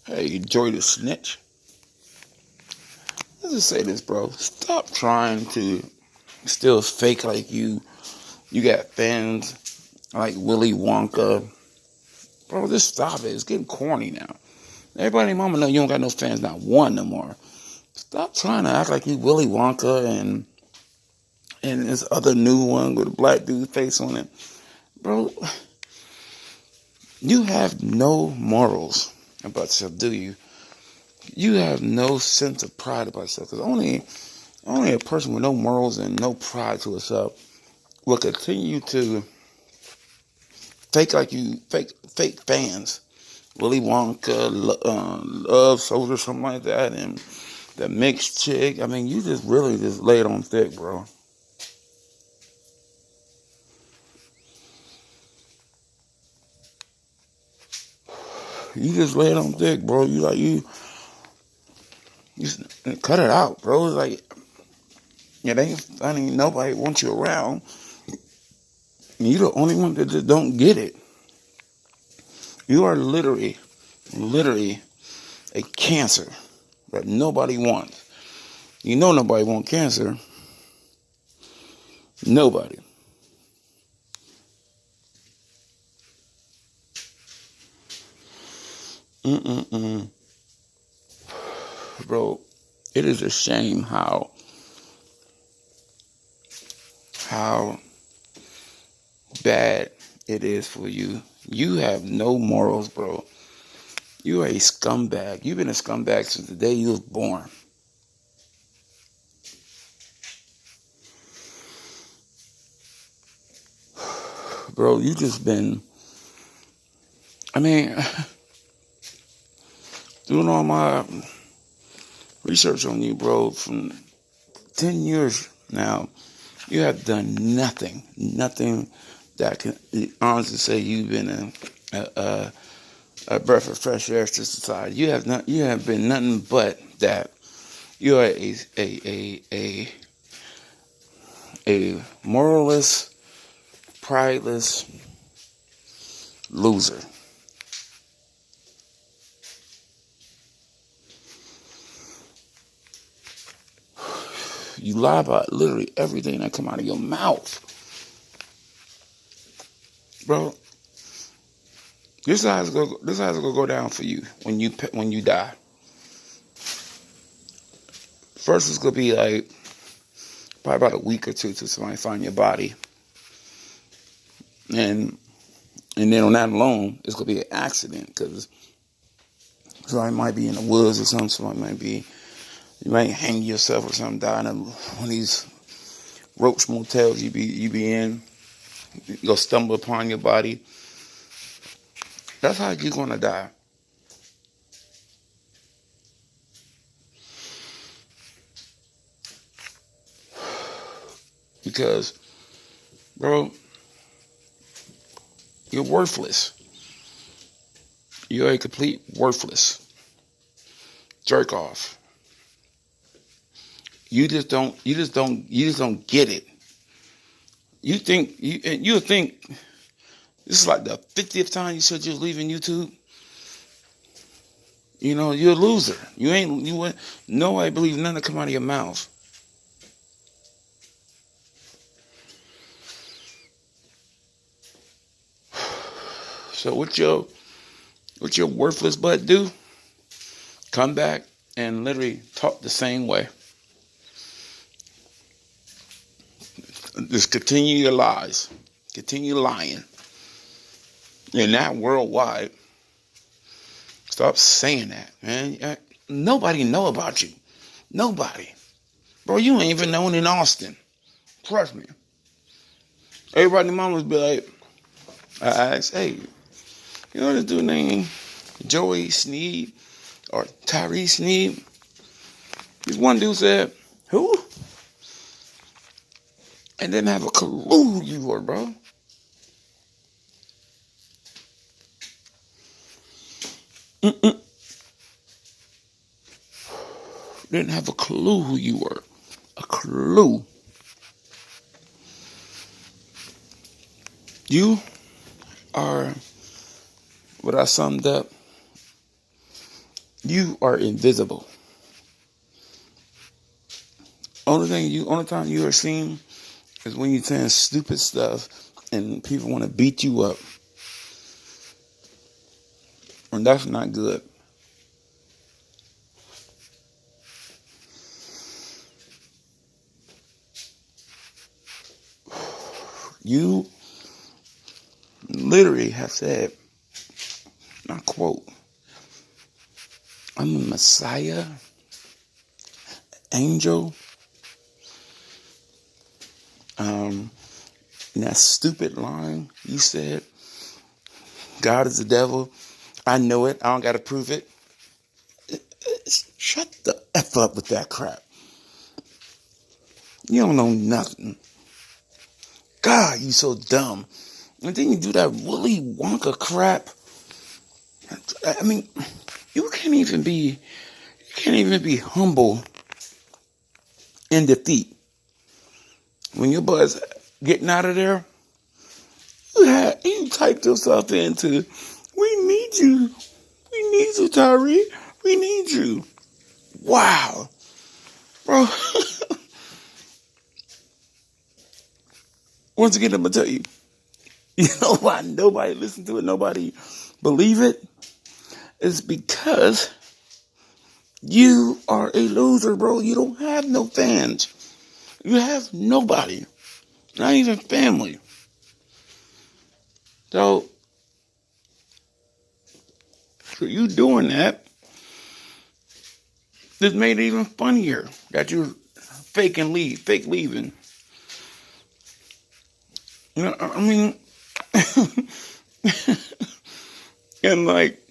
Hey, enjoy the snitch. Let's just say this, bro. Stop trying to still fake like you got fans like Willy Wonka. Bro, just stop it. It's getting corny now. Everybody and mama know you don't got no fans, not one no more. Stop trying to act like you Willy Wonka and this other new one with a black dude's face on it. Bro, you have no morals about yourself, do you? You have no sense of pride about yourself. Because only a person with no morals and no pride to herself will continue to fake fans. Willy Wonka, Love Soldier, something like that, and the mixed chick. I mean, you just really just lay it on thick, bro. You just lay it on thick, bro. You cut it out, bro. It's like it ain't funny. Nobody wants you around. You the only one that just don't get it. You are literally a cancer that nobody wants. You know nobody wants cancer. Nobody. Bro, it is a shame how bad it is for you. You have no morals, bro. You are a scumbag. You've been a scumbag since the day you was born. Bro, you just been, I mean, doing all my research on you, bro, from 10 years now, you have done nothing that can honestly say you've been a breath of fresh air to society. You have been nothing but that. You are a moralless, prideless loser. You lie about literally everything that come out of your mouth, bro. This is how it's gonna go down for you when you die. First, it's gonna be like probably about a week or two till somebody find your body, and then on that alone, it's gonna be an accident because somebody might be in the woods or something. You might hang yourself or something, die in one of these roach motels you be in. You'll stumble upon your body. That's how you're gonna die. Because, bro, you're worthless. You're a complete worthless jerk off. You just don't get it. You think this is like the 50th time you said you're leaving YouTube. You know, you're a loser. Nobody believes nothing that come out of your mouth. So what your worthless butt do? Come back and literally talk the same way. Just continue your lies. Continue lying. You're not worldwide. Stop saying that, man. Nobody know about you. Nobody. Bro, you ain't even known in Austin. Trust me. Everybody in mama's be like, I ask, hey, you know this dude named Joey Sneed or Tyree Sneed? This one dude said, who? And didn't have a clue who you were, bro. Didn't have a clue who you were. A clue. You are what I summed up You are invisible. Only time you are seen is when you're saying stupid stuff and people want to beat you up. And that's not good. You literally have said, I quote, I'm a Messiah, angel. And that stupid line you said, God is the devil. I know it. I don't got to prove it. Shut the F up with that crap. You don't know nothing. God, you so dumb. And then you do that Willy Wonka crap. I mean, you can't even be humble in defeat. When your butt's getting out of there, you typed yourself into, we need you. We need you, Tyree. We need you. Wow. Bro. Once again, I'm going to tell you. You know why nobody listened to it? Nobody believe it? It's because you are a loser, bro. You don't have no fans. You have nobody. Not even family. So you doing that just made it even funnier that you fake leaving. You know, I mean, and like,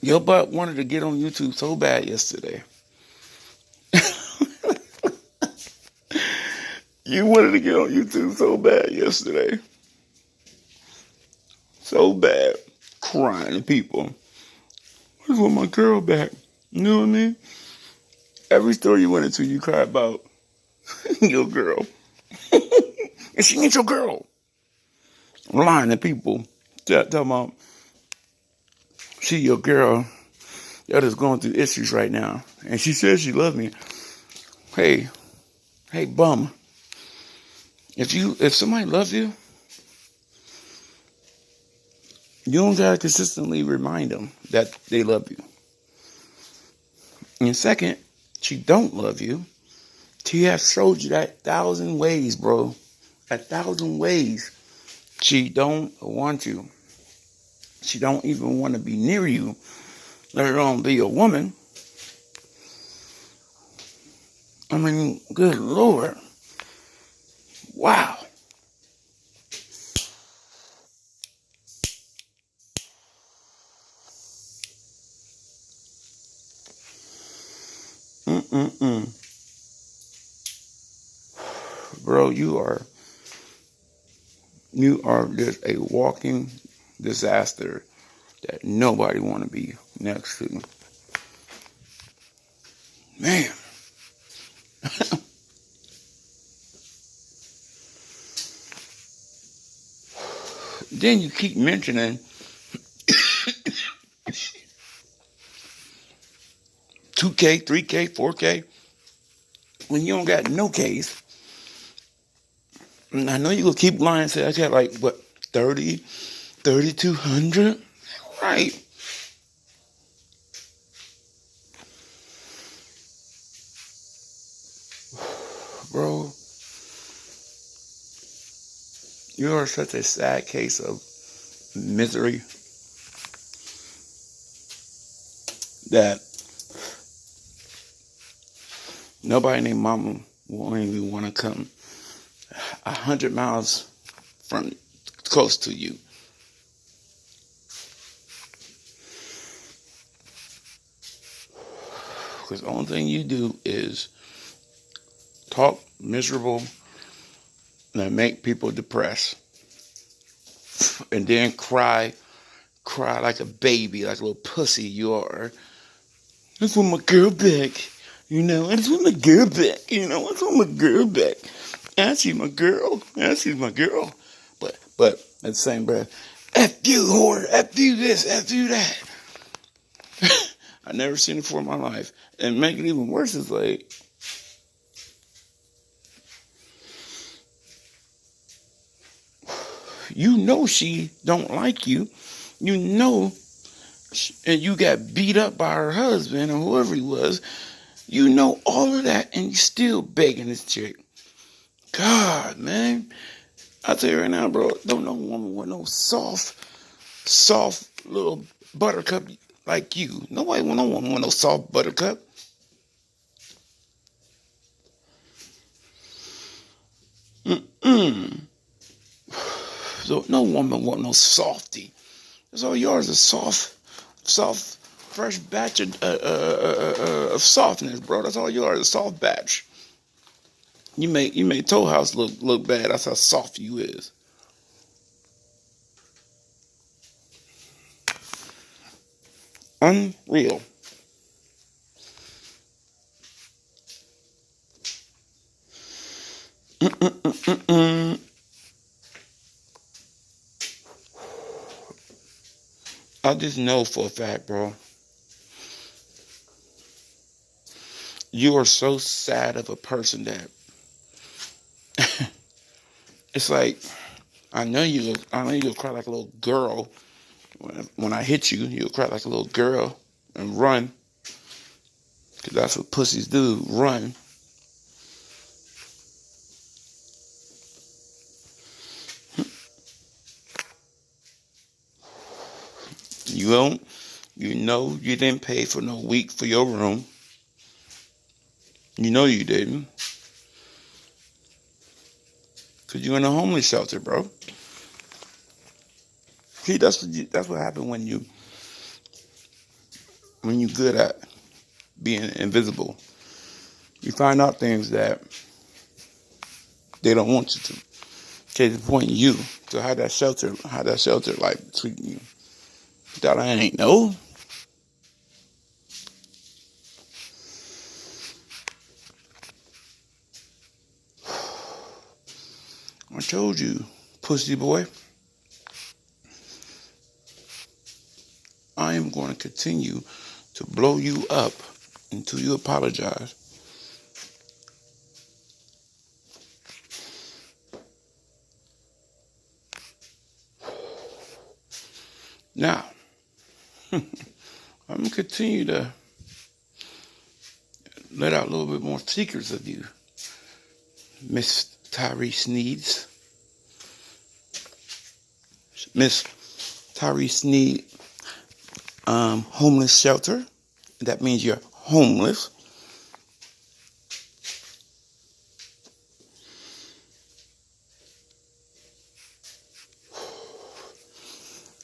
your butt wanted to get on YouTube so bad yesterday. You wanted to get on YouTube so bad yesterday. So bad. Crying to people. I just want my girl back. You know what I mean? Every store you went into, you cried about your girl. And she ain't your girl. Lying to people. Talking about she your girl. Y'all just going through issues right now. And she says she loves me. Hey, bum. If somebody loves you, you don't gotta consistently remind them that they love you. And second, she don't love you. She has showed you that 1,000 ways, bro. 1,000 ways. She don't want you. She don't even want to be near you, let alone be a woman. I mean, good Lord. Wow. Bro, you are just a walking disaster that nobody want to be next to. Man. Then you keep mentioning 2K, 3K, 4K, when you don't got no Ks. And I know you gonna keep lying and say I got like, what, 30, 3,200? Right. Bro, you are such a sad case of misery that nobody named Mama won't even want to come 100 miles from close to you. Because the only thing you do is talk miserable and make people depressed. And then cry like a baby, like a little pussy you are. I just want my girl back. You know, I just want my girl back. You know, I just want my girl back. And she's my girl. And she's my girl. But at the same breath, F you, whore. F you this, F you that. I never seen it before in my life. And make it even worse is like, you know she don't like you. You know, and you got beat up by her husband or whoever he was. You know all of that, and you still begging this chick. God, man. I tell you right now, bro, don't no woman want no soft little buttercup like you. Nobody want no woman want no soft buttercup. So no woman want no softy. That's all yours is soft, fresh batch of softness, bro. That's all yours, a soft batch. You make Toll House look bad. That's how soft you is. Unreal. I just know for a fact, bro. You are so sad of a person that it's like I know you'll cry like a little girl when I hit you. You'll cry like a little girl and run, because that's what pussies do, run. You don't. You know you didn't pay for no week for your room. You know you didn't, because you're in a homeless shelter, bro. See, that's what happened when you good at being invisible. You find out things that they don't want you to. Case in point, you. So how that shelter like treating you? You thought I ain't know? I told you, pussy boy. I am going to continue to blow you up until you apologize. Now, I'm going to continue to let out a little bit more secrets of you, Miss Tyrese Needs. Miss Tyrese Need homeless shelter. That means you're homeless.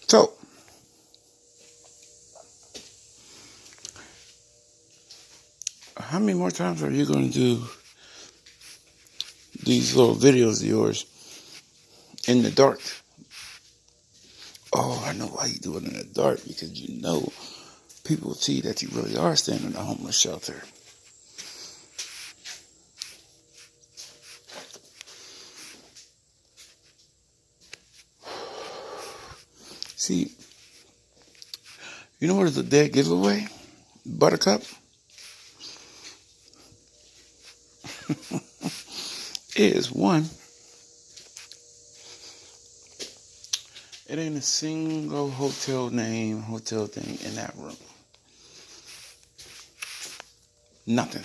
So, how many more times are you going to do these little videos of yours in the dark? Oh, I know why you do it in the dark, because you know people see that you really are staying in a homeless shelter. See, you know what is a dead giveaway? Buttercup? Is one. It ain't a single hotel thing in that room. Nothing.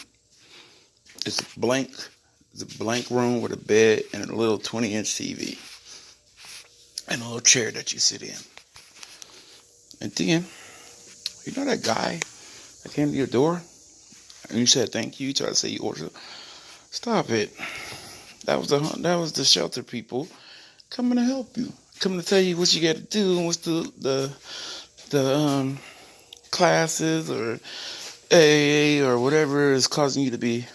It's a blank room with a bed and a little 20-inch TV. And a little chair that you sit in. And then, you know that guy that came to your door? And you said thank you, you tried to say you ordered. Stop it. That was the shelter people coming to help you. Coming to tell you what you got to do and what's the classes or AA or whatever is causing you to be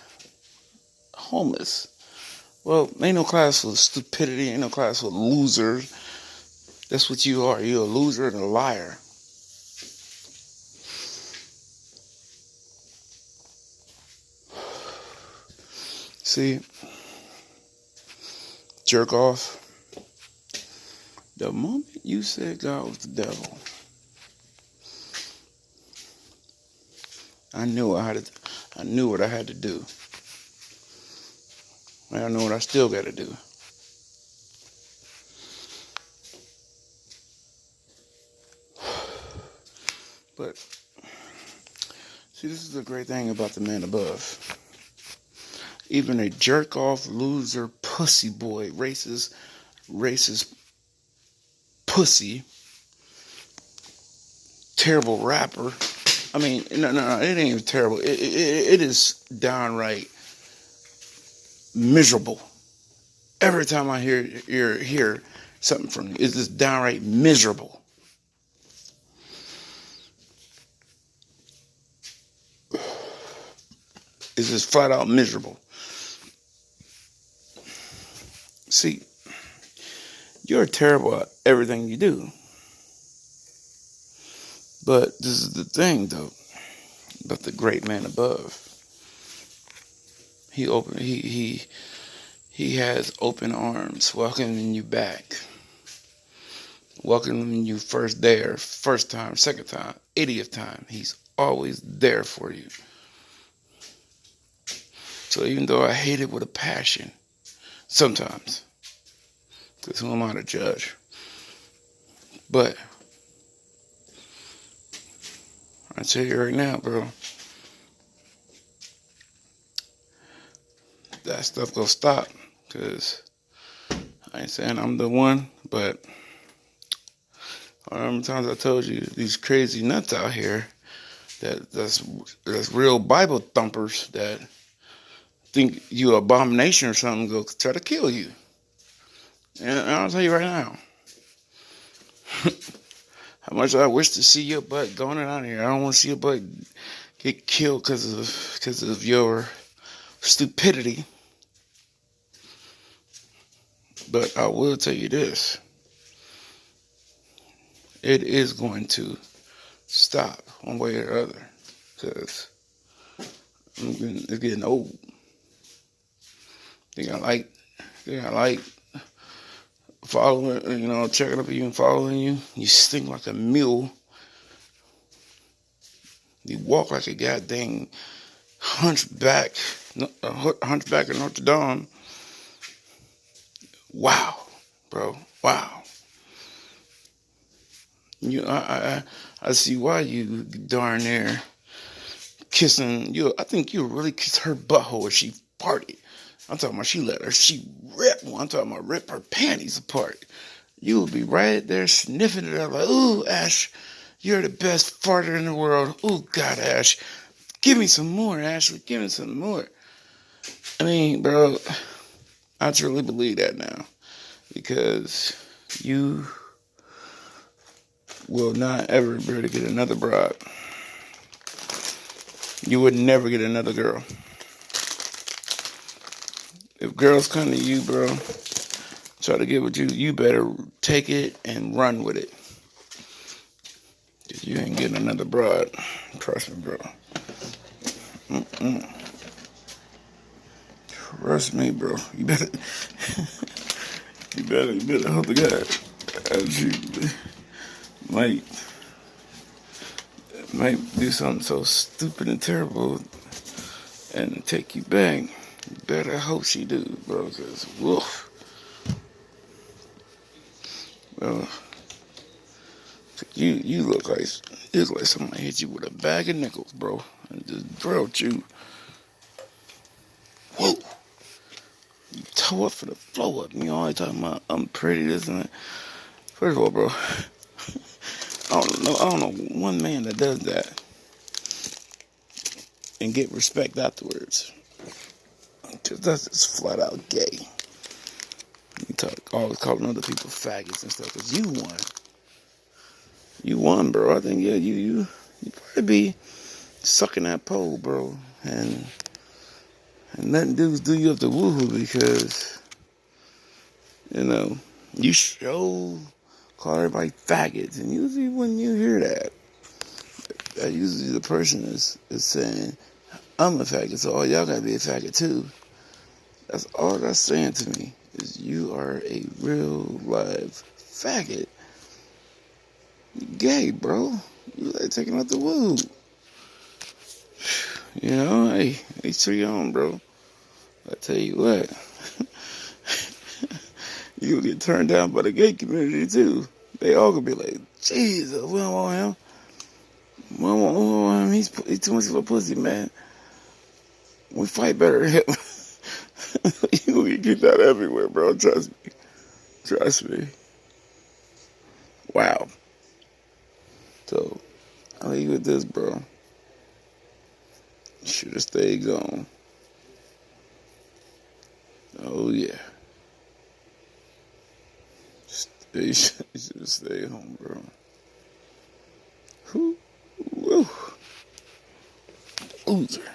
homeless. Well, ain't no class for stupidity, ain't no class for losers. That's what you are. You're a loser and a liar. See, jerk off. The moment you said God was the devil, I knew what I had to do. And I know what I still got to do. But see, this is the great thing about the man above. Even a jerk off, loser, pussy boy, racist pussy, terrible rapper. I mean, no, it ain't even terrible. It is downright miserable. Every time I hear something from you, it's just downright miserable. It's just flat out miserable. See, you're terrible at everything you do. But this is the thing, though, about the great man above. He has open arms, welcoming you back, welcoming you first time, second time, 80th time. He's always there for you. So even though I hate it with a passion, sometimes, because who am I to judge? But I tell you right now, bro, that stuff gonna stop. Because I ain't saying I'm the one, but how many times I told you these crazy nuts out here that's real Bible thumpers that think you an abomination or something, go try to kill you. And I'll tell you right now, how much I wish to see your butt going out here. I don't want to see your butt get killed because of your stupidity. But I will tell you this. It is going to stop one way or the other. Because it's getting old. Think I like following, checking up on you and following you. You stink like a mule. You walk like a goddamn hunchback of Notre Dame. Wow, bro. Wow. I see why you darn near kissing you. I think you really kissed her butthole if she farted. I'm talking about she rip one. I'm talking about rip her panties apart. You would be right there sniffing it up like, ooh, Ash, you're the best farter in the world. Ooh, God, Ash, give me some more, Ashley. Give me some more. I mean, bro, I truly believe that now. Because you will not ever be able to get another bride. You would never get another girl. If girls come to you, bro, try to get with you, you better take it and run with it. Because you ain't getting another bride. Trust me, bro. Trust me, bro. You better hope to God that you might do something so stupid and terrible and take you back. You better hope she do, bro, because woof. Well, you look like somebody hit you with a bag of nickels, bro, and just drilled you. Whoa. You toe up for the flow up. You always talking about I'm pretty, this and that. First of all, bro, I don't know one man that does that and get respect afterwards. Because that's just flat out gay. You always calling other people faggots and stuff. Because you won. You won, bro. I think, yeah, you probably be sucking that pole, bro. And letting dudes do you up the woohoo because, you call everybody faggots. And usually when you hear that usually the person is saying, I'm a faggot, so all y'all gotta be a faggot too. That's all that's saying to me, is you are a real live faggot. You gay, bro. You like taking out the woo. You know, hey, each to your own, bro. I tell you what, you get turned down by the gay community too. They all gonna be like, Jesus, we don't want him. We don't want him. He's too much of a pussy, man. We fight better than him. You get that everywhere, bro. Trust me. Trust me. Wow. So, I'll leave you with this, bro. Should have stayed gone. Oh, yeah. You should have stayed home, bro. Whew. Woo. Loser.